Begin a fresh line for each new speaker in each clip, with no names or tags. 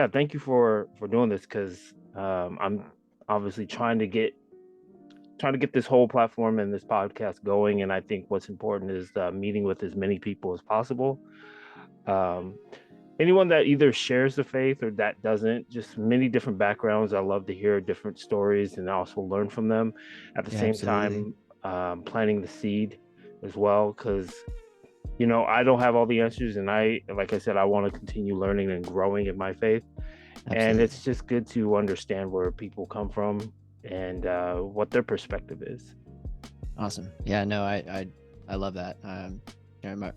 Yeah, thank you for doing this because I'm obviously trying to get this whole platform and this podcast going. And I think what's important is meeting with as many people as possible. Um, Anyone that either shares the faith or that doesn't, just many different backgrounds. I love to hear different stories and also learn from them. At the
Yeah,
same
absolutely.
time, planting the seed as well, because I don't have all the answers, and like I said, I want to continue learning and growing in my faith. And
Absolutely.
it's just good to understand where people come from and what their perspective is.
Awesome. Yeah, no, I love that.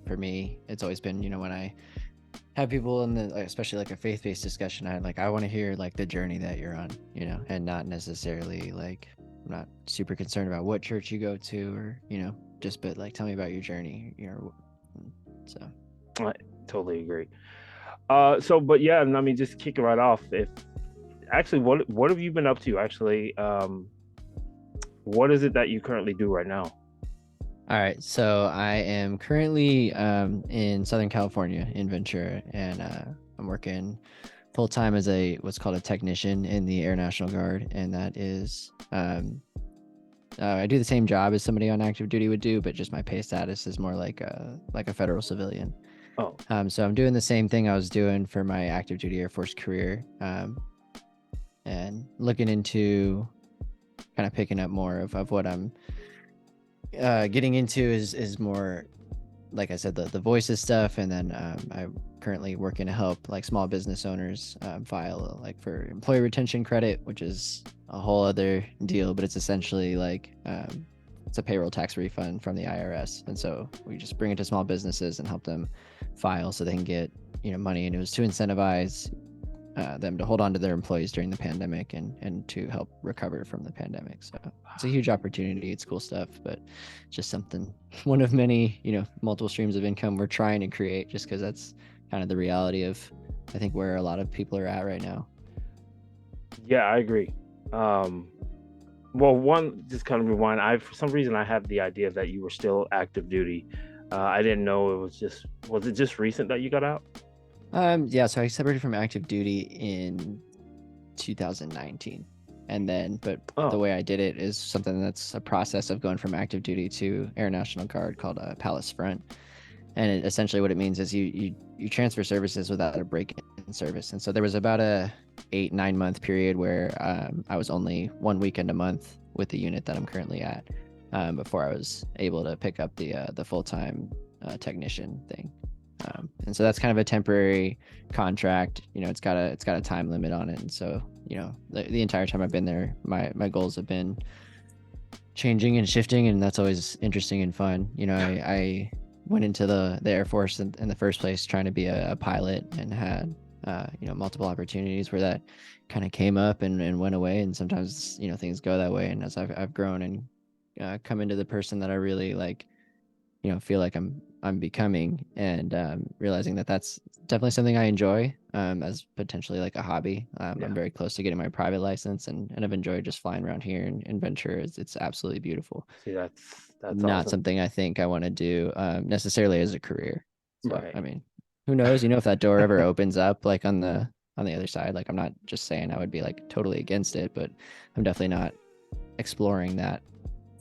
For me, it's always been, when I have people in the, like, especially like a faith-based discussion, I want to hear like the journey that you're on, and not necessarily like, I'm not super concerned about what church you go to or, just, but like, tell me about your journey, so.
I totally agree. But yeah, I mean, just kick it right off. If actually, what have you been up to? Actually, what is it that you currently do right now?
All right, so I am currently in Southern California in Ventura, and I'm working full time as a what's called a technician in the Air National Guard, and that is I do the same job as somebody on active duty would do, but just my pay status is more like a federal civilian.
Oh,
So I'm doing the same thing I was doing for my active duty Air Force career, and looking into kind of picking up more of what I'm getting into is more, like I said, the voices stuff, and then I currently working to help like small business owners file like for employee retention credit, which is a whole other deal, but it's essentially like it's a payroll tax refund from the IRS, and so we just bring it to small businesses and help them file so they can get money, and it was to incentivize them to hold on to their employees during the pandemic and to help recover from the pandemic. So it's a huge opportunity. It's cool stuff, but just something, one of many, multiple streams of income we're trying to create, just because that's kind of the reality of, I think, where a lot of people are at right now.
yeah, I agree. Um, well, one, just kind of rewind. For some reason I had the idea that you were still active duty. I didn't know was it just recent that you got out?
Yeah, so I separated from active duty in 2019. And then, but the
Oh,
way I did it is something that's a process of going from active duty to Air National Guard called a Palace Front. And essentially what it means is you transfer services without a break in service. And so there was about a 8-9 month period where I was only 1 weekend a month with the unit that I'm currently at, before I was able to pick up the full-time technician thing. And so that's kind of a temporary contract. It's got a time limit on it. And so the entire time I've been there, my goals have been changing and shifting, and that's always interesting and fun. I went into the Air Force in the first place trying to be a pilot, and had multiple opportunities where that kind of came up and went away, and sometimes things go that way. And as I've grown and come into the person that I really like, feel like I'm becoming, and realizing that that's definitely something I enjoy, as potentially like a hobby. I'm
yeah.
very close to getting my private license, and I've enjoyed just flying around here in Ventura. It's absolutely beautiful.
See, that's
Not
awesome.
something I think I want to do necessarily as a career. So
Right.
I mean, who knows? If that door ever opens up, like on the other side. Like, I'm not just saying I would be like totally against it, but I'm definitely not exploring that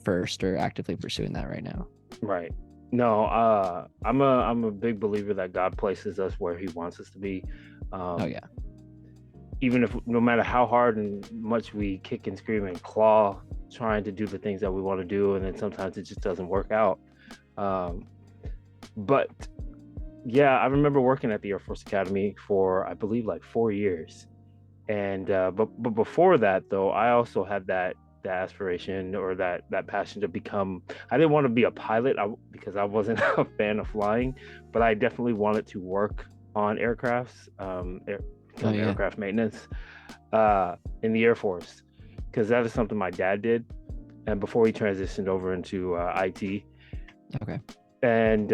first or actively pursuing that right now.
Right. No, I'm a big believer that God places us where He wants us to be.
Oh
Um,
yeah.
Even if no matter how hard and much we kick and scream and claw trying to do the things that we want to do, and then sometimes it just doesn't work out. Um, but yeah, I remember working at the Air Force Academy for I believe like 4 years, and but before that though, I also had that aspiration or that passion to become. I didn't want to be a pilot because I wasn't a fan of flying, but I definitely wanted to work on aircrafts,
Oh
become
yeah.
aircraft maintenance in the Air Force, because that is something my dad did, and before he transitioned over into IT.
Okay.
And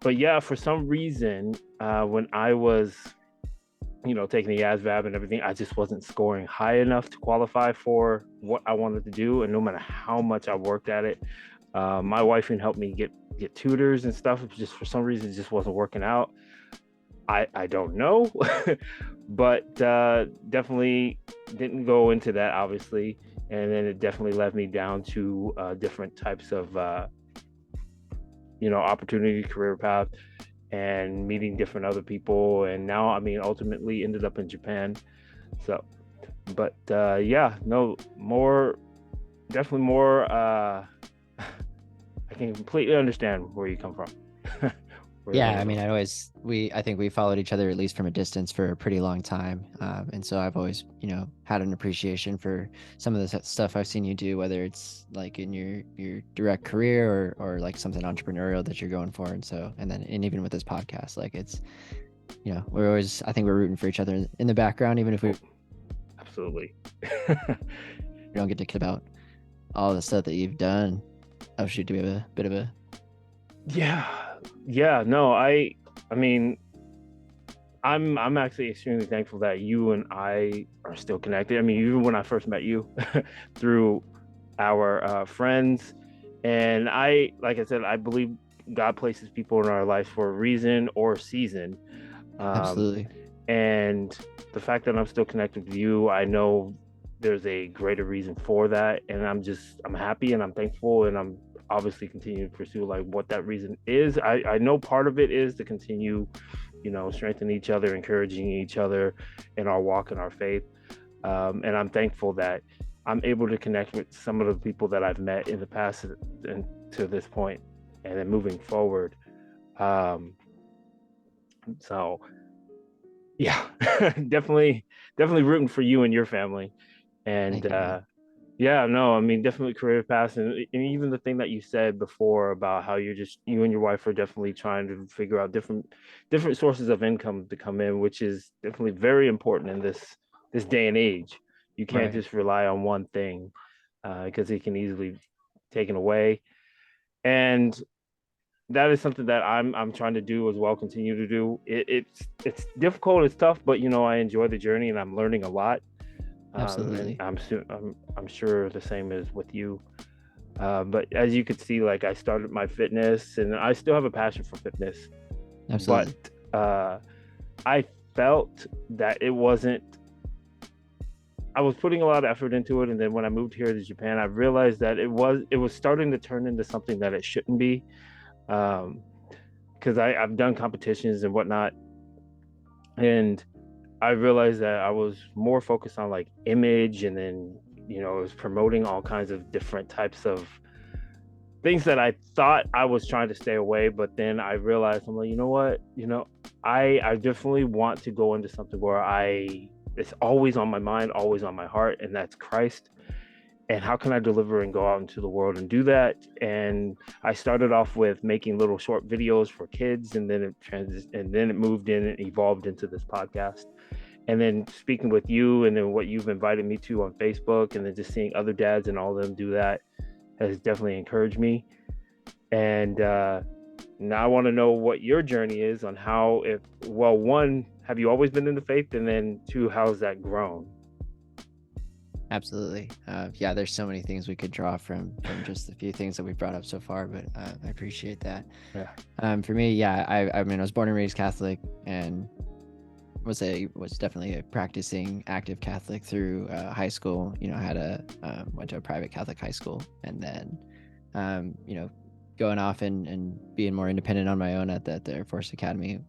but yeah, for some reason, when I was taking the ASVAB and everything, I just wasn't scoring high enough to qualify for what I wanted to do. And no matter how much I worked at it, my wife even helped me get tutors and stuff. It just for some reason it just wasn't working out. I don't know, but definitely didn't go into that, obviously. And then it definitely led me down to different types of opportunity, career path, and meeting different other people. And now, I mean, ultimately ended up in Japan. So, but yeah, no, more, definitely more. I can completely understand where you come from.
Yeah, I mean, I think we followed each other at least from a distance for a pretty long time. And so I've always, had an appreciation for some of the stuff I've seen you do, whether it's like in your direct career or like something entrepreneurial that you're going for. And even with this podcast, like it's, we're always, I think we're rooting for each other in the background, even if we
Absolutely.
don't get to kid about all the stuff that you've done. Oh shoot, do we have a bit of a
Yeah, no, I mean, I'm actually extremely thankful that you and I are still connected. I mean, even when I first met you through our friends, and like I said, I believe God places people in our lives for a reason or season. um,
absolutely
and the fact that I'm still connected with you, I know there's a greater reason for that, and I'm happy and I'm thankful, and I'm obviously continuing to pursue like what that reason is. I know part of it is to continue, strengthening each other, encouraging each other in our walk and our faith. And I'm thankful that I'm able to connect with some of the people that I've met in the past and to this point, and then moving forward. Um, so yeah, definitely, definitely rooting for you and your family. And
thank you, man.
yeah, no, I mean, definitely career paths, and even the thing that you said before about how you and your wife are definitely trying to figure out different sources of income to come in, which is definitely very important in this day and age. You can't
Right.
just rely on one thing because it can easily be taken away. And that is something that I'm trying to do as well, continue to do. It's difficult, it's tough, but I enjoy the journey and I'm learning a lot. And
Absolutely.
I'm sure the same is with you. But as you could see, like I started my fitness, and I still have a passion for fitness. But
Absolutely.
uh, I felt that it wasn't. I was putting a lot of effort into it, and then when I moved here to Japan, I realized that it was starting to turn into something that it shouldn't be. Um, because I've done competitions and whatnot, and I realized that I was more focused on like image, and then it was promoting all kinds of different types of things that I thought I was trying to stay away, but then I realized I'm like, you know what, I definitely want to go into something where it's always on my mind, always on my heart, and that's Christ. And how can I deliver and go out into the world and do that? And I started off with making little short videos for kids, and then it moved in and evolved into this podcast. And then speaking with you, and then what you've invited me to on Facebook, and then just seeing other dads and all of them do that has definitely encouraged me. And now I want to know what your journey is on how, if, well, one, have you always been in the faith? And then two, how's that grown?
Absolutely. Yeah, there's so many things we could draw from just the few things that we've brought up so far, but I appreciate that.
Yeah.
For me, yeah, I mean, I was born and raised Catholic, and was definitely a practicing active Catholic through high school. Went to a private Catholic high school, and then going off and being more independent on my own at the Air Force Academy.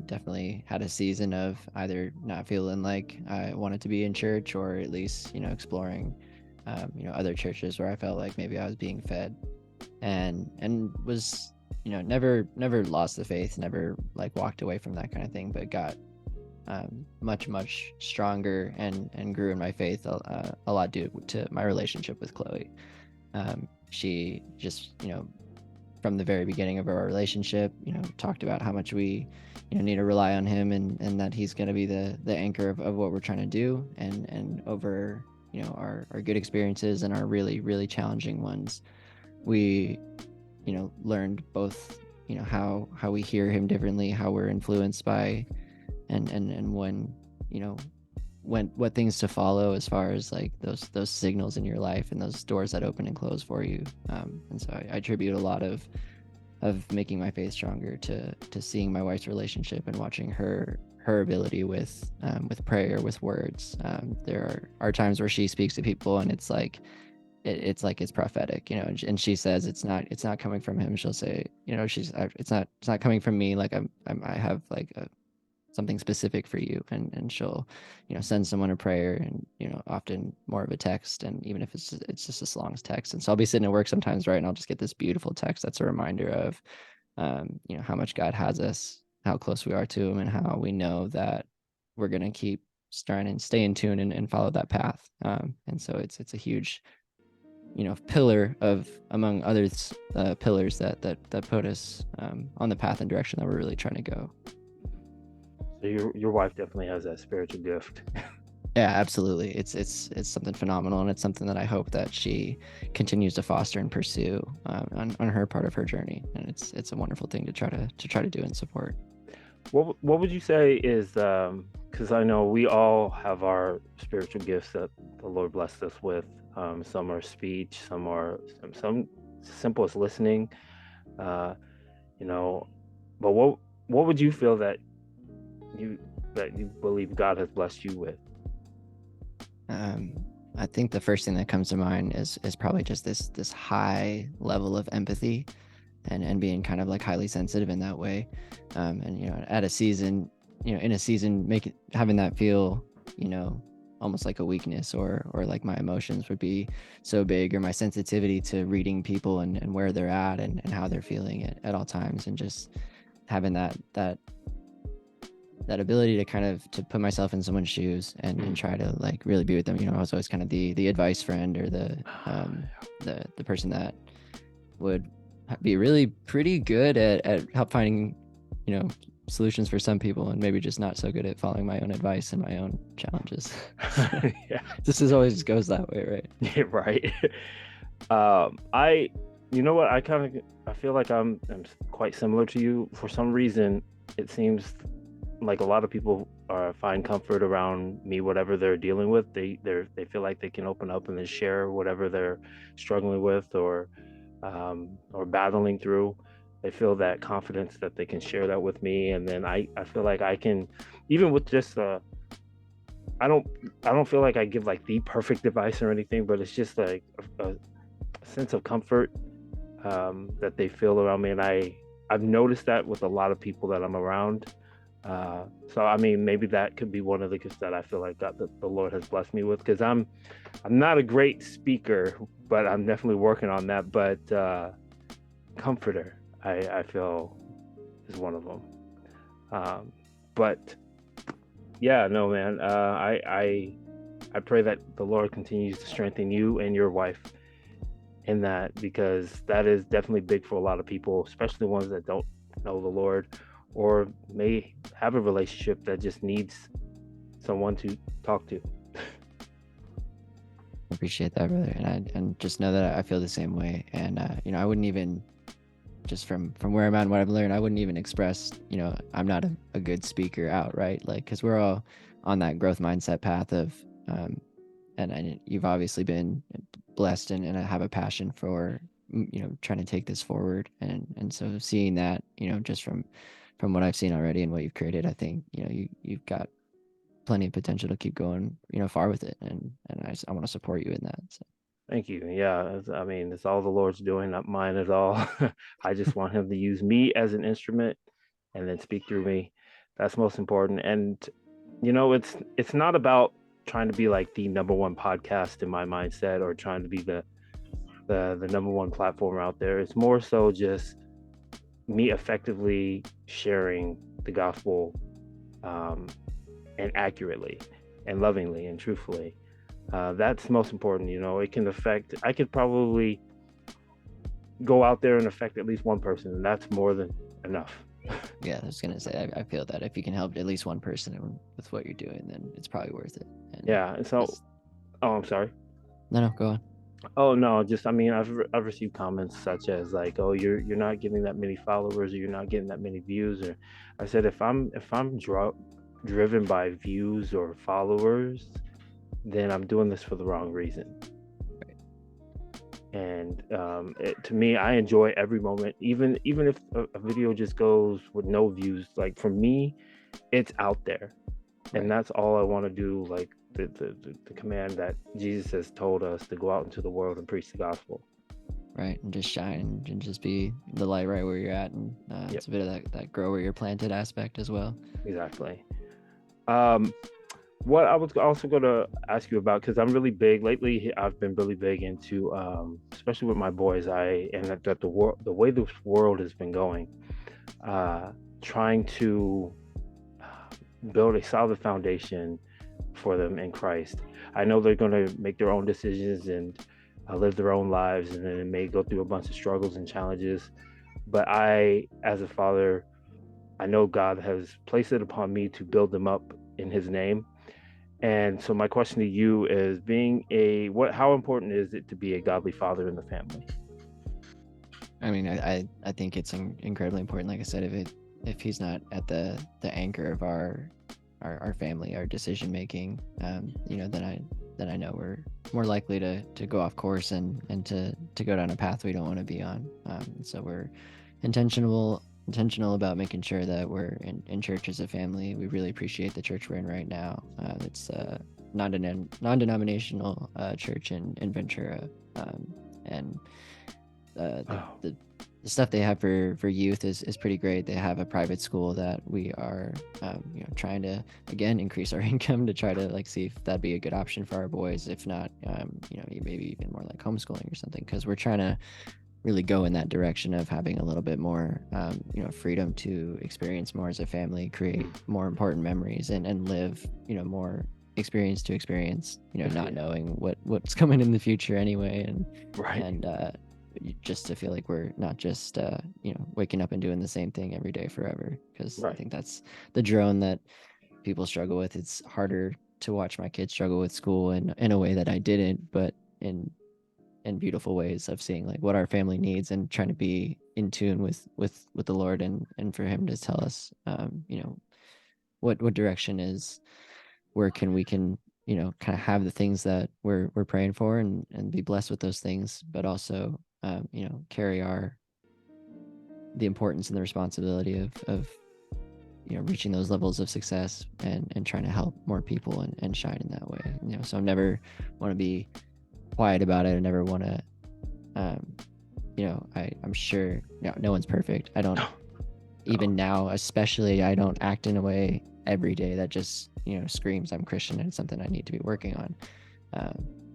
Definitely had a season of either not feeling like I wanted to be in church, or at least exploring other churches where I felt like maybe I was being fed, and was never lost the faith, never like walked away from that kind of thing, but got much stronger and grew in my faith a lot due to my relationship with Chloe. She just from the very beginning of our relationship, talked about how much we, need to rely on him, and that he's going to be the anchor of what we're trying to do, and over, our good experiences and our really, really challenging ones, we, learned both, how we hear him differently, how we're influenced by, and when, what things to follow as far as like those signals in your life and those doors that open and close for you. And so I attribute a lot of making my faith stronger to seeing my wife's relationship and watching her her ability with prayer, with words. There are times where she speaks to people and it's like it's prophetic, you know, and she says it's not coming from him. She'll say, you know, it's not coming from me. Like I have like something specific for you, and she'll, you know, send someone a prayer, and, you know, often more of a text, and even if it's just as long as text. And so I'll be sitting at work sometimes, right, and I'll just get this beautiful text that's a reminder of, you know, how much God has us, how close we are to him, and how we know that we're going to keep trying and stay in tune and follow that path. And so it's a huge, you know, pillar of among others, pillars that put us on the path and direction that we're really trying to go.
So your wife definitely has that spiritual gift.
Yeah, absolutely. It's something phenomenal, and it's something that I hope that she continues to foster and pursue on her part of her journey. And it's a wonderful thing to try to do and support.
What would you say is, because I know we all have our spiritual gifts that the Lord blessed us with. Some are speech, some simple as listening. Uh, you know, but what would you feel you that you believe God has blessed you with?
I think the first thing that comes to mind is probably just this high level of empathy, and being kind of like highly sensitive in that way. And, you know, at a season, you know, in a season, having that feel, you know, almost like a weakness, or like my emotions would be so big, or my sensitivity to reading people and where they're at, and how they're feeling at all times, and just having that ability to kind of to put myself in someone's shoes, and try to like really be with them. You know, I was always kind of the advice friend, or the person that would be really pretty good at help finding, you know, solutions for some people, and maybe just not so good at following my own advice and my own challenges.
Yeah,
This is always goes that way, right?
yeah, right. I, you know what? I feel like I'm quite similar to you. For some reason, it seems like a lot of people find comfort around me, whatever they're dealing with. They feel like they can open up and then share whatever they're struggling with, or battling through. They feel that confidence that they can share that with me, and then I feel like I can, even with just I don't I don't feel like I give like the perfect advice or anything, but it's just like a sense of comfort that they feel around me, and I've noticed that with a lot of people that I'm around. So I mean, maybe that could be one of the gifts that I feel like the Lord has blessed me with, because I'm not a great speaker, but I'm definitely working on that. But comforter, I feel, is one of them. But yeah, no, man. I pray that the Lord continues to strengthen you and your wife in that, because that is definitely big for a lot of people, especially ones that don't know the Lord, or may have a relationship that just needs someone to talk to.
I appreciate that, brother, and just know that I feel the same way. And you know, I wouldn't even, just from where I'm at and what I've learned, I wouldn't even express, you know, I'm not a good speaker out, right? Like, because we're all on that growth mindset path of, and you've obviously been blessed, and I have a passion for, you know, trying to take this forward, and so seeing that, you know, just from what I've seen already and what you've created, I think, you know, you've got plenty of potential to keep going, you know, far with it, and I want to support you in that. So.
Thank you. Yeah, I mean, it's all the Lord's doing, not mine at all. I just want Him to use me as an instrument and then speak through me. That's most important. And it's not about trying to be like the number one podcast in my mindset, or trying to be the number one platform out there. It's more so just me effectively sharing the gospel, um, and accurately and lovingly and truthfully. That's most important. It can affect, I could probably go out there and affect at least one person, and that's more than enough.
Yeah, I was gonna say, I feel that if you can help at least one person with what you're doing, then it's probably worth it. And
Yeah. And so, oh, I'm sorry.
no, go on.
Oh no, just I mean, I've received comments such as like, "Oh, you're not getting that many followers, or you're not getting that many views." Or I said, if I'm driven by views or followers, then I'm doing this for the wrong reason. And to me, I enjoy every moment, even if a video just goes with no views. Like for me, it's out there. And
Right.
that's all I want to do. Like the command that Jesus has told us to go out into the world and preach the gospel.
Right. And just shine and just be the light right where you're at. And
Yep,
it's a bit of that grow where you're planted aspect as well.
exactly. Um, what I was also going to ask you about, because I'm really big lately, I've been really big into, especially with my boys, that the world, the way this world has been going, uh, trying to build a solid foundation for them in Christ. I know they're going to make their own decisions and live their own lives, and then it may go through a bunch of struggles and challenges. But I, as a father, I know God has placed it upon me to build them up in His name. And so my question to you is, how important is it to be a godly father in the family?
I mean, I think it's incredibly important. Like I said, if he's not at the anchor of our family, our decision making, then I know we're more likely to go off course and to go down a path we don't want to be on. So we're intentional about making sure that we're in church as a family. We really appreciate the church we're in right now. It's non-denominational church in Ventura, and uh, the,
Oh,
the the stuff they have for youth is pretty great. They have a private school that we are trying to again increase our income to try to like see if that'd be a good option for our boys. If not, maybe even more like homeschooling or something, because we're trying to really go in that direction of having a little bit more freedom to experience more as a family, create more important memories, and live more experience to experience, not knowing what's coming in the future anyway,
right,
and just to feel like we're not just waking up and doing the same thing every day forever, because I
right,
think that's the drone that people struggle with. It's harder to watch my kids struggle with school in a way that I didn't, but in beautiful ways of seeing like what our family needs and trying to be in tune with the Lord, and for him to tell us what direction is where we can kind of have the things that we're praying for, and be blessed with those things, but also carry the importance and the responsibility of reaching those levels of success, and trying to help more people and shine in that way. So I never want to be quiet about it. I never want to um I'm sure no one's perfect. I don't,
no,
even now especially, I don't act in a way every day that just screams I'm Christian, and it's something I need to be working on.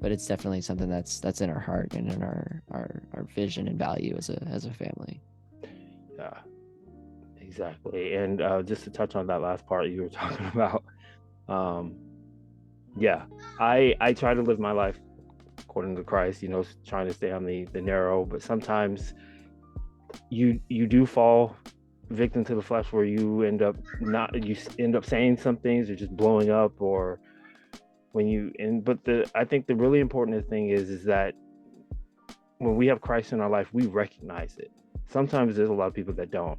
But it's definitely something that's in our heart and in our vision and value as a family.
yeah, exactly. And just to touch on that last part you were talking about, um, yeah, I try to live my life according to Christ, trying to stay on the narrow, but sometimes you do fall victim to the flesh where you end up saying some things or just blowing up, or but I think the really important thing is that when we have Christ in our life, we recognize it. Sometimes there's a lot of people that don't.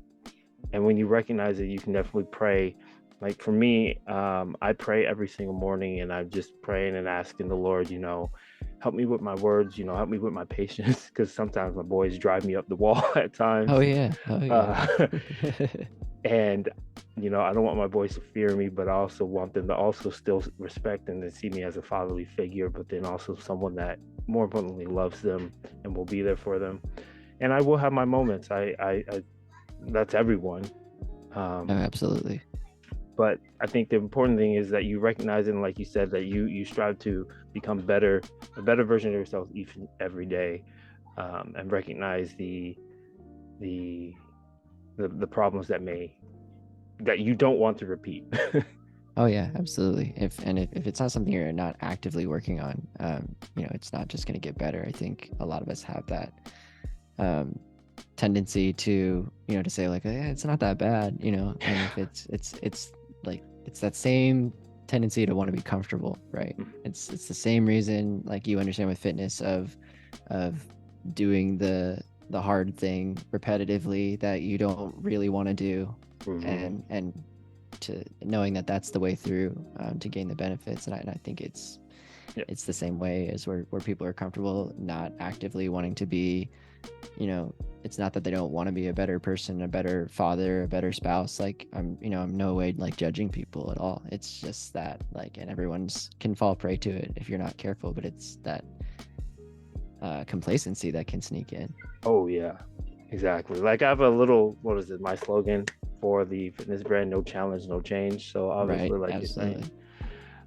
And when you recognize it, you can definitely pray. Like for me, I pray every single morning, and I'm just praying and asking the Lord, help me with my words, help me with my patience, because sometimes my boys drive me up the wall at
Oh
times.
yeah, oh yeah.
Uh, and I don't want my boys to fear me, but I also want them to also still respect and to see me as a fatherly figure, but then also someone that more importantly loves them and will be there for them. And I will have my moments. I that's everyone.
No,
um,
absolutely.
but I think the important thing is that you recognize it, and like you said, that you strive to become a better version of yourself each and every day, and recognize the the problems that you don't want to repeat.
Oh yeah, absolutely. If it's not something you're not actively working on, it's not just going to get better. I think a lot of us have that um, tendency to to say like, yeah, it's not that bad, and if it's like it's that same tendency to want to be comfortable, right? It's the same reason, like you understand with fitness, of doing the hard thing repetitively that you don't really want to do,
Mm-hmm.
and to knowing that that's the way through, to gain the benefits. And I think
Yeah.
it's the same way as where people are comfortable not actively wanting to be you know, it's not that they don't want to be a better person, a better father, a better spouse. Like I'm no way like judging people at all. It's just that like, and everyone's can fall prey to it if you're not careful, but it's that complacency that can sneak in.
Oh yeah, exactly. Like I have a little, what is it? My slogan for the fitness brand: no challenge, no change. So obviously,
Right.
like
Absolutely.
you're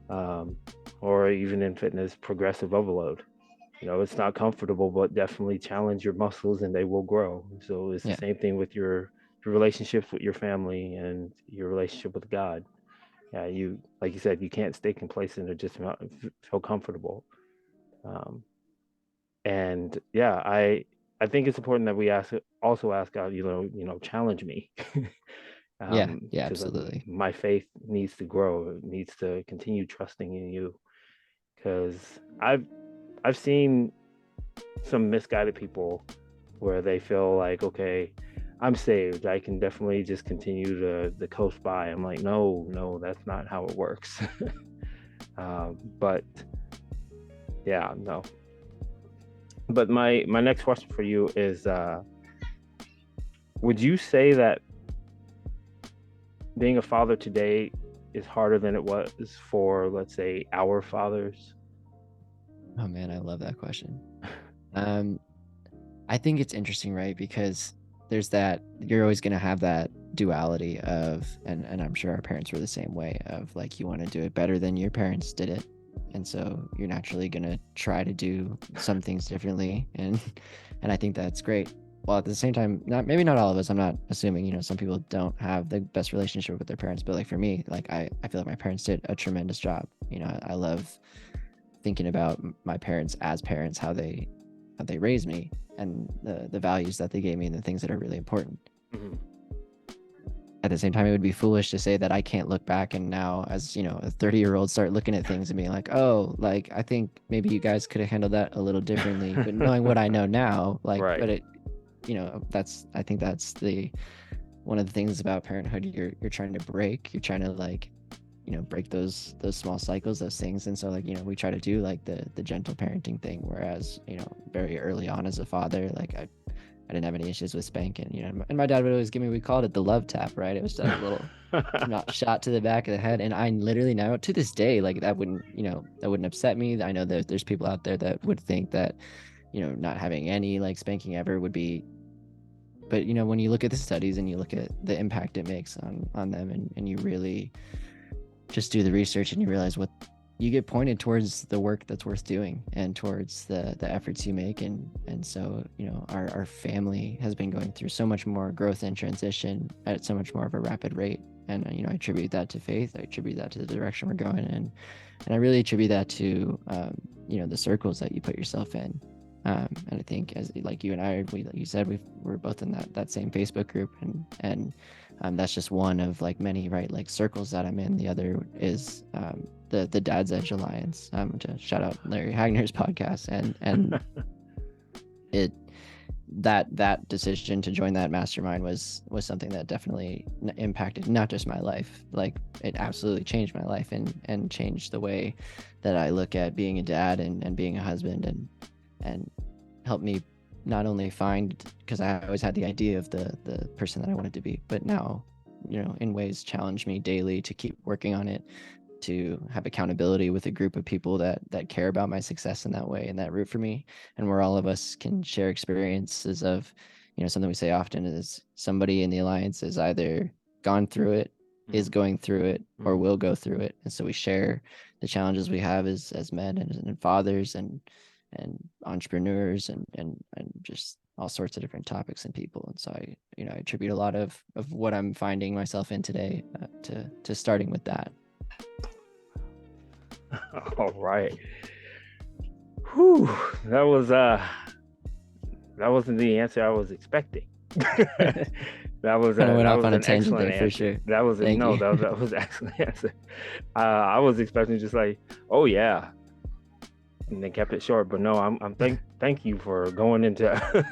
saying, or even in fitness, progressive overload. It's not comfortable, but definitely challenge your muscles and they will grow. So it's the
Yeah.
same thing with your relationships with your family and your relationship with God. Yeah, like you said, you can't stay complacent or just feel comfortable. Um, and yeah, I think it's important that we also ask God, challenge me.
Yeah. Yeah.
Because
Absolutely.
my faith needs to grow. It needs to continue trusting in you. Because I've seen some misguided people where they feel like, okay, I'm saved. I can definitely just continue to coast by. I'm like, no, that's not how it works. But yeah, no. But my next question for you is, would you say that being a father today is harder than it was for, let's say, our fathers?
Oh man, I love that question. Um, I think it's interesting, right? Because there's that, you're always going to have that duality of, and I'm sure our parents were the same way, of like, you want to do it better than your parents did it. And so you're naturally going to try to do some things differently. And I think that's great. While at the same time, maybe not all of us, I'm not assuming, some people don't have the best relationship with their parents, but like for me, like I feel like my parents did a tremendous job. I love thinking about my parents as parents, how they raised me, and the values that they gave me, and the things that are really important.
Mm-hmm.
At the same time, it would be foolish to say that I can't look back and now, as a 30-year-old, start looking at things and being like, oh, like I think maybe you guys could have handled that a little differently. But knowing what I know now, like,
Right.
but it, I think that's the one of the things about parenthood you're trying to break. You're trying to like break those small cycles, those things. And so like we try to do like the gentle parenting thing, whereas very early on as a father, like I didn't have any issues with spanking, and my dad would always give me, we called it the love tap, right? It was a little not shot to the back of the head. And I literally now to this day, like that wouldn't upset me. I know that there's people out there that would think that not having any like spanking ever would be, but when you look at the studies and you look at the impact it makes on them, and you really just do the research, and you realize what you get pointed towards, the work that's worth doing and towards the efforts you make. And so our family has been going through so much more growth and transition at so much more of a rapid rate. And I attribute that to faith. I attribute that to the direction we're going in, and I really attribute that to the circles that you put yourself in. And I think, as like you and I, like you said, we're both in that same Facebook group, and that's just one of like many, right, like circles that I'm in. The other is the Dad's Edge Alliance. To shout out Larry Hagner's podcast, and it that decision to join that mastermind was something that definitely impacted not just my life, like it absolutely changed my life, and changed the way that I look at being a dad and being a husband, and helped me not only find, because I always had the idea of the person that I wanted to be, but now in ways challenge me daily to keep working on it, to have accountability with a group of people that care about my success in that way and that root for me, and where all of us can share experiences of something we say often is somebody in the alliance is either gone through it, is going through it, or will go through it. And so we share the challenges we have as men and fathers and entrepreneurs and just all sorts of different topics and people. And so I attribute a lot of what I'm finding myself in today to starting with that.
All right. Whew. That wasn't the answer I was expecting. That was
Kind of went
that
off
was
on a
an
tangent
excellent
there for
answer.
sure.
That was
Thank you.
that was excellent answer. I was expecting just like, oh yeah, and they kept it short. But no, I'm thank you for going into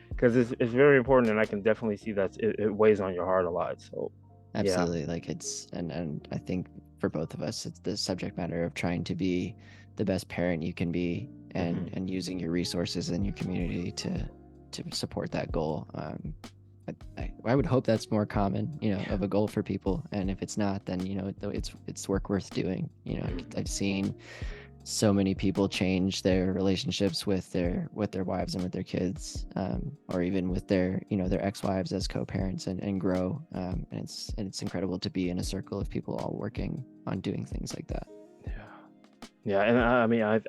because it's very important, and I can definitely see that it weighs on your heart a lot. So yeah.
Absolutely. Like it's, and I think for both of us, it's the subject matter of trying to be the best parent you can be, and
Mm-hmm.
using your resources in your community support that goal. I would hope that's more common, of a goal for people. And if it's not, then it's work worth doing. I've seen so many people change their relationships with their wives and with their kids, or even with their their ex-wives as co-parents, and grow. And it's incredible to be in a circle of people all working on doing things like that.
Yeah, and I mean, I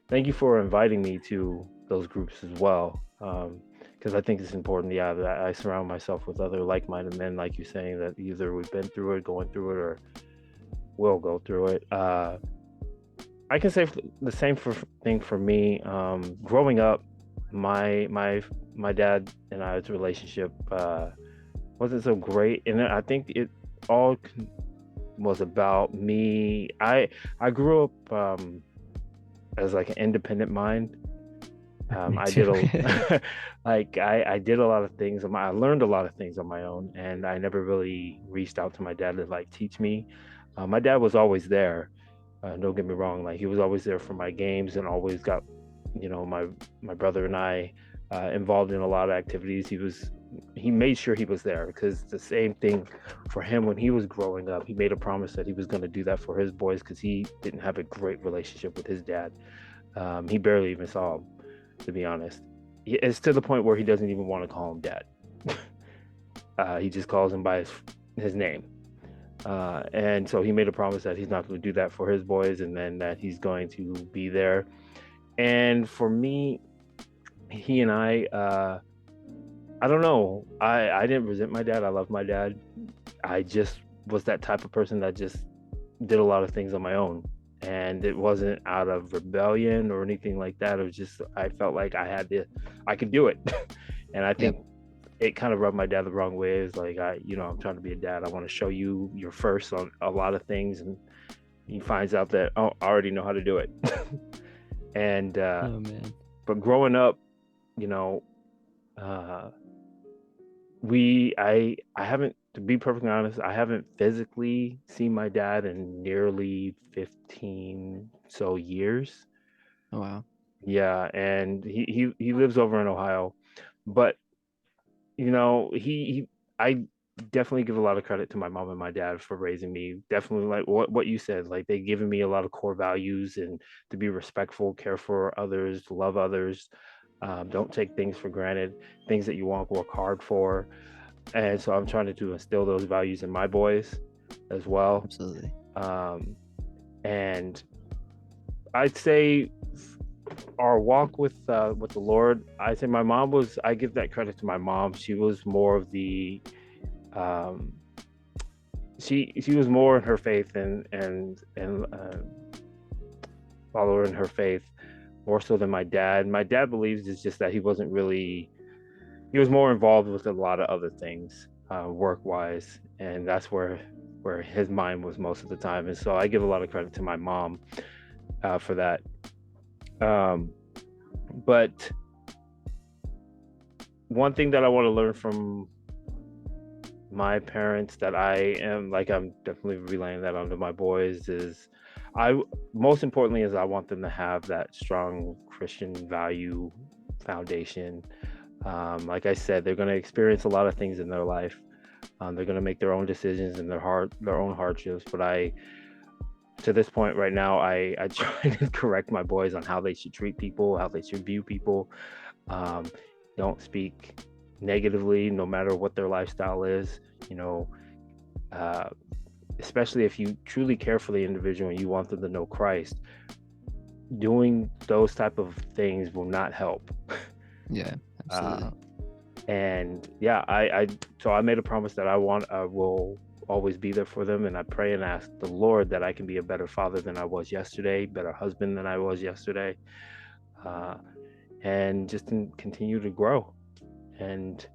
thank you for inviting me to those groups as well, because I think it's important. Yeah, that I surround myself with other like-minded men, like you're saying, that either we've been through it, going through it, or will go through it. I can say the same thing for me. Growing up, my dad and I's relationship wasn't so great, and I think it all was about me. I grew up as like an independent mind. I did I did a lot of things I learned a lot of things on my own, and I never really reached out to my dad to like teach me. My dad was always there. Don't get me wrong, like he was always there for my games, and always got, my brother and I involved in a lot of activities. He made sure he was there, because the same thing for him when he was growing up. He made a promise that he was going to do that for his boys, because he didn't have a great relationship with his dad. He barely even saw him, to be honest. It's to the point where he doesn't even want to call him dad. He just calls him by his name. And so he made a promise that he's not going to do that for his boys, and then that he's going to be there. And for me, he and I don't know. I didn't resent my dad. I loved my dad. I just was that type of person that just did a lot of things on my own. And it wasn't out of rebellion or anything like that. It was just, I felt like I could do it. And I think it kind of rubbed my dad the wrong way. It's like, I'm trying to be a dad. I want to show you you're first on a lot of things. And he finds out that, I already know how to do it. And,
oh man.
But growing up, I haven't, to be perfectly honest, I haven't physically seen my dad in nearly 15 so years.
Oh wow.
Yeah, and he lives over in Ohio, but I definitely give a lot of credit to my mom and my dad for raising me. Definitely, like what you said, like they given me a lot of core values, and to be respectful, care for others, love others, don't take things for granted, things that you want, work hard for. And so I'm trying to instill those values in my boys as well.
Absolutely.
And I'd say our walk with the Lord, I'd say I give that credit to my mom. She was more of the she was more in her faith, and follower in her faith, more so than my dad. My dad believes it's just that he was more involved with a lot of other things, work-wise, and that's where his mind was most of the time. And so I give a lot of credit to my mom for that. But one thing that I want to learn from my parents, that I'm definitely relaying that onto my boys, is most importantly is I want them to have that strong Christian value foundation. Like I said, they're going to experience a lot of things in their life. They're going to make their own decisions and their own hardships. But to this point right now, I try to correct my boys on how they should treat people, how they should view people. Don't speak negatively, no matter what their lifestyle is. Especially if you truly care for the individual and you want them to know Christ, doing those type of things will not help.
Yeah, absolutely.
And yeah, I made a promise that I will always be there for them, and I pray and ask the Lord that I can be a better father than I was yesterday, better husband than I was yesterday, and just continue to grow. And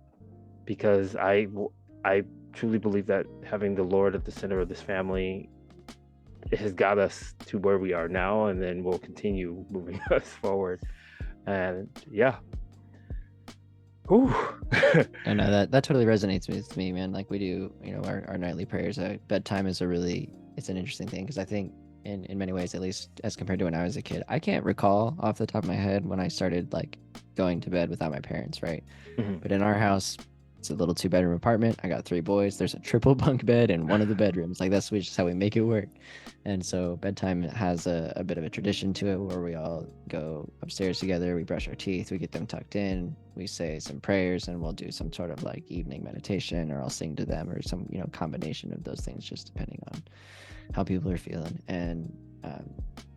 because I truly believe that having the Lord at the center of this family has got us to where we are now, and then will continue moving us forward. And yeah.
I know that totally resonates with me, man. Like we do, our nightly prayers. Bedtime is it's an interesting thing, because I think in many ways, at least as compared to when I was a kid. I can't recall off the top of my head when I started like going to bed without my parents, right?
Mhm.
But in our house, it's a little 2 bedroom apartment. I got 3 boys. There's a triple bunk bed in one of the bedrooms. Like that's just how we make it work. And so bedtime has a bit of a tradition to it where we all go upstairs together. We brush our teeth. We get them tucked in. We say some prayers, and we'll do some sort of like evening meditation, or I'll sing to them, or some combination of those things, just depending on how people are feeling. And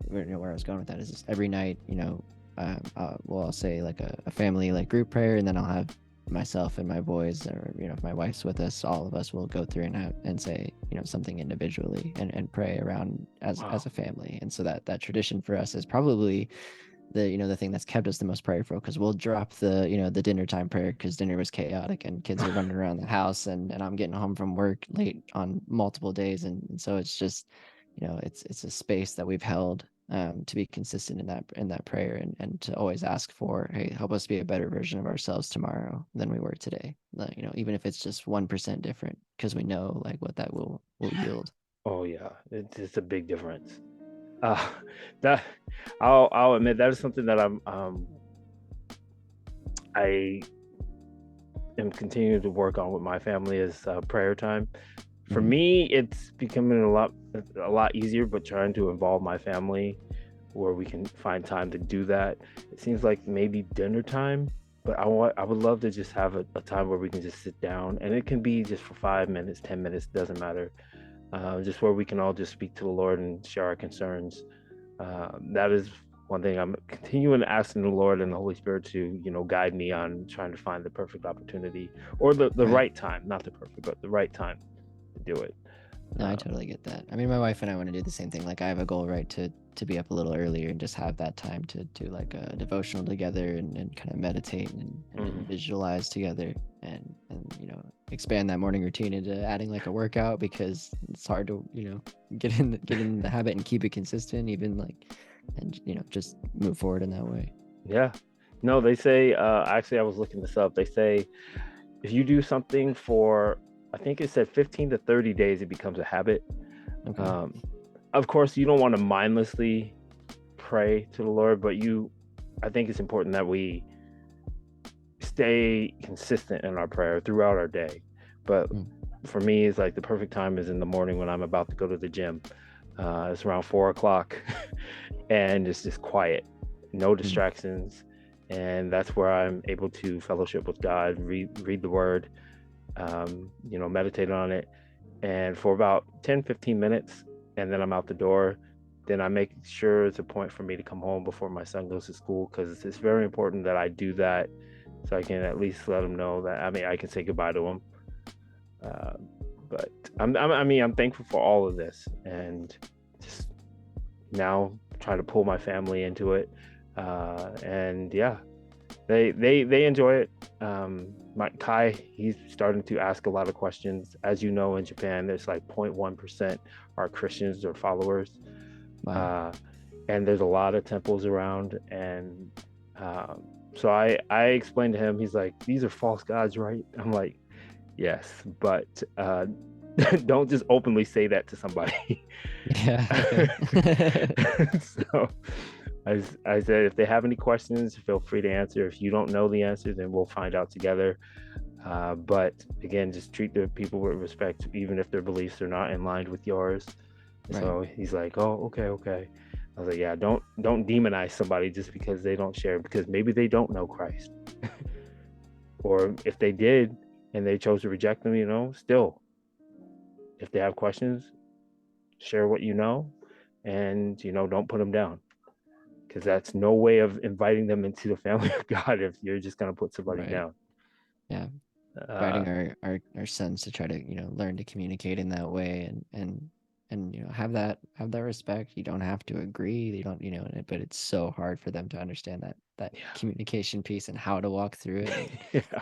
where I was going with that is just every night, well, I'll say like a family like group prayer, and then I'll have myself and my boys, or if my wife's with us, all of us will go through and say something individually, and pray around as
Wow.
a family. And so that tradition for us is probably the thing that's kept us the most prayerful, because we'll drop the dinner time prayer because dinner was chaotic and kids are running around the house, and I'm getting home from work late on multiple days, and so it's just it's a space that we've held, to be consistent in that prayer, and to always ask for, hey, help us be a better version of ourselves tomorrow than we were today, even if it's just 1% different, because we know like what that will yield.
Oh yeah, it's a big difference. Uh, that I'll admit that is something that I am continuing to work on with my family is prayer time. For
Mhm.
me, it's becoming a lot easier, but trying to involve my family where we can find time to do that. It seems like maybe dinner time, but I would love to just have a time where we can just sit down, and it can be just for 5 minutes, 10 minutes, doesn't matter. Just where we can all just speak to the Lord and share our concerns. That is one thing I'm continuing asking the Lord and the Holy Spirit to, guide me on trying to find the perfect opportunity or the
Right.
right time, not the perfect, but the right time to do it.
No, I totally get that. I mean, my wife and I want to do the same thing. Like, I have a goal, right, to be up a little earlier and just have that time to do like a devotional together, and kind of meditate, and
Mhm.
visualize together, and expand that morning routine into adding like a workout, because it's hard to get in the habit and keep it consistent, even like, and just move forward in that way.
Yeah. No, they say, actually, I was looking this up. They say if you do something for, I think it said 15 to 30 days, it becomes a habit.
Okay.
Um, of course, you don't want to mindlessly pray to the Lord, but I think it's important that we stay consistent in our prayer throughout our day. But
Mm.
for me, it's like the perfect time is in the morning when I'm about to go to the gym. It's around 4 o'clock, and it's just quiet, no
Mm.
distractions, and that's where I'm able to fellowship with God, read the Word, meditate on it, and for about 10-15 minutes, and then I'm out the door. Then I make sure it's a point for me to come home before my son goes to school, because it's very important that I do that so I can at least let him know that, I mean, I can say goodbye to him. Uh, but I'm thankful for all of this, and just now trying to pull my family into it. And yeah, they enjoy it. My Kai, he's starting to ask a lot of questions. As you know, in Japan, there's like 0.1% are Christians or followers,
Wow.
uh, and there's a lot of temples around. And so I explained to him. He's like, "These are false gods, right?" I'm like, "Yes, but don't just openly say that to somebody."
Yeah. Okay.
So I said, if they have any questions, feel free to answer. If you don't know the answer, then we'll find out together. But again, just treat the people with respect, even if their beliefs are not in line with yours.
Right.
So he's like, "Oh, okay, okay." I was like, "Yeah, don't demonize somebody just because they don't share, because maybe they don't know Christ, or if they did and they chose to reject them, still, if they have questions, share what you know, and don't put them down, because that's no way of inviting them into the family of God if you're just gonna put somebody
Right.
down."
Yeah.
Uh,
Guiding our sons to try to learn to communicate in that way, and have that respect. You don't have to agree, you don't, but it's so hard for them to understand that
yeah,
communication piece and how to walk through it. And
yeah,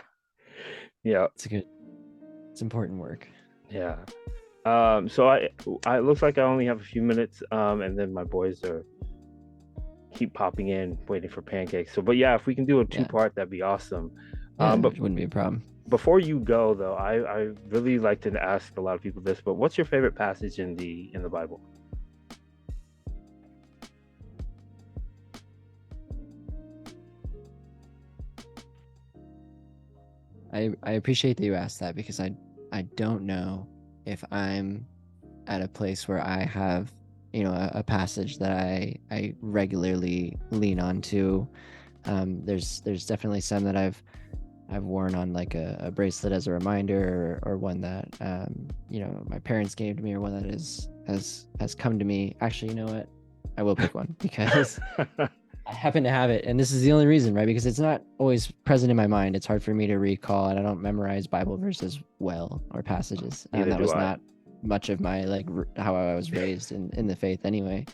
yeah,
it's important work.
yeah. So I it looks like I only have a few minutes, and then my boys are keep popping in, waiting for pancakes. So, but yeah, if we can do a two
Yeah.
part, that'd be awesome.
Yeah,
But
it wouldn't be a problem.
before you go, though, I really like to ask a lot of people this. But what's your favorite passage in the Bible?
I appreciate that you asked that, because I don't know if I'm at a place where I have, a passage that I regularly lean on to. There's definitely some that I've worn on like a bracelet as a reminder, or one that my parents gave to me, or one that has come to me. Actually, you know what? I will pick one because I happen to have it, and this is the only reason, right? Because it's not always present in my mind. It's hard for me to recall, and I don't memorize Bible verses well, or passages. And
Neither
that
do
was
I.
not much of my like how I was raised in the faith anyway.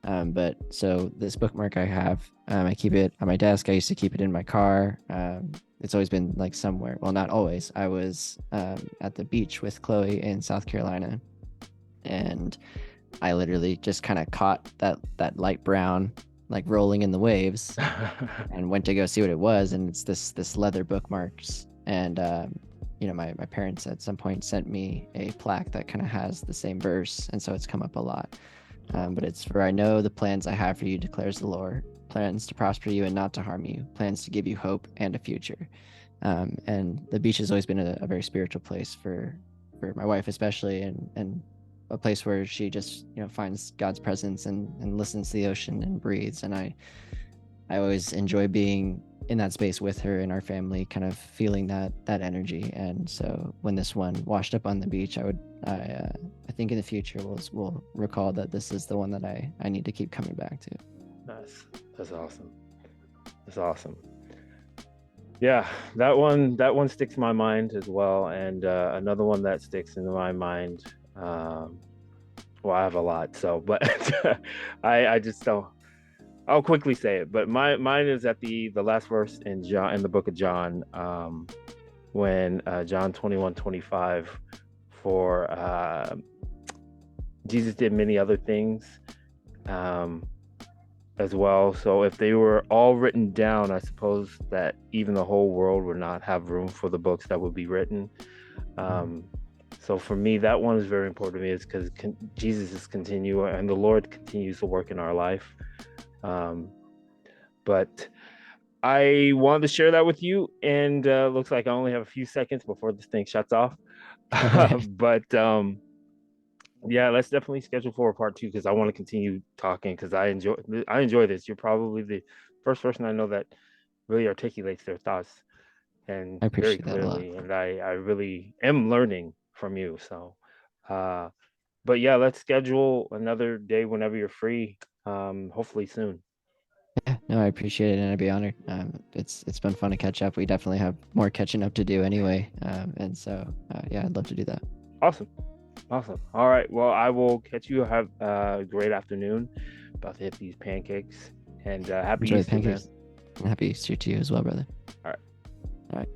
But so this bookmark I have, I keep it on my desk. I used to keep it in my car. It's always been like somewhere. Well, not always. I was at the beach with Chloe in South Carolina, and I literally just kind of caught that light brown, like rolling in the waves, and went to go see what it was. And it's this leather bookmarks. And my parents at some point sent me a plaque that kind of has the same verse, and so it's come up a lot. But it's, "For I know the plans I have for you, declares the Lord, plans to prosper you and not to harm you, plans to give you hope and a future." And the beach has always been a very spiritual place for my wife, especially, and a place where she just finds God's presence, and listens to the ocean and breathes. And I always enjoy being in that space with her and our family, kind of feeling that energy. And so when this one washed up on the beach, I think in the future we'll recall that this is the one that I need to keep coming back to.
Nice. That's awesome. That's awesome. Yeah, that one sticks in my mind as well. And another one that sticks in my mind. Well, I have a lot, so but I just don't. I'll quickly say it, but mine is at the last verse in the book of John, when John 21:25, for Jesus did many other things um, as well. So if they were all written down, I suppose that even the whole world would not have room for the books that would be written. Um, so for me, that one is very important to me, is because Jesus is continuing, and the Lord continues to work in our life. Um, but I wanted to share that with you, and looks like I only have a few seconds before this thing shuts off. But yeah, let's definitely schedule for a part two, because I want to continue talking, because I enjoy this. You're probably the first person I know that really articulates their thoughts and
I
very
appreciate that a lot.
clearly, and I really am learning from you. So, uh, but yeah, let's schedule another day whenever you're free. Hopefully soon.
Yeah, no, I appreciate it, and I'd be honored. It's been fun to catch up. We definitely have more catching up to do anyway. And so yeah, I'd love to do that.
Awesome. Awesome. All right. Well, I will catch you. Have a great afternoon. About to hit these pancakes. And happy
Enjoy the
Easter, man.
pancakes, and happy Easter to you as well, brother.
All right.
All right.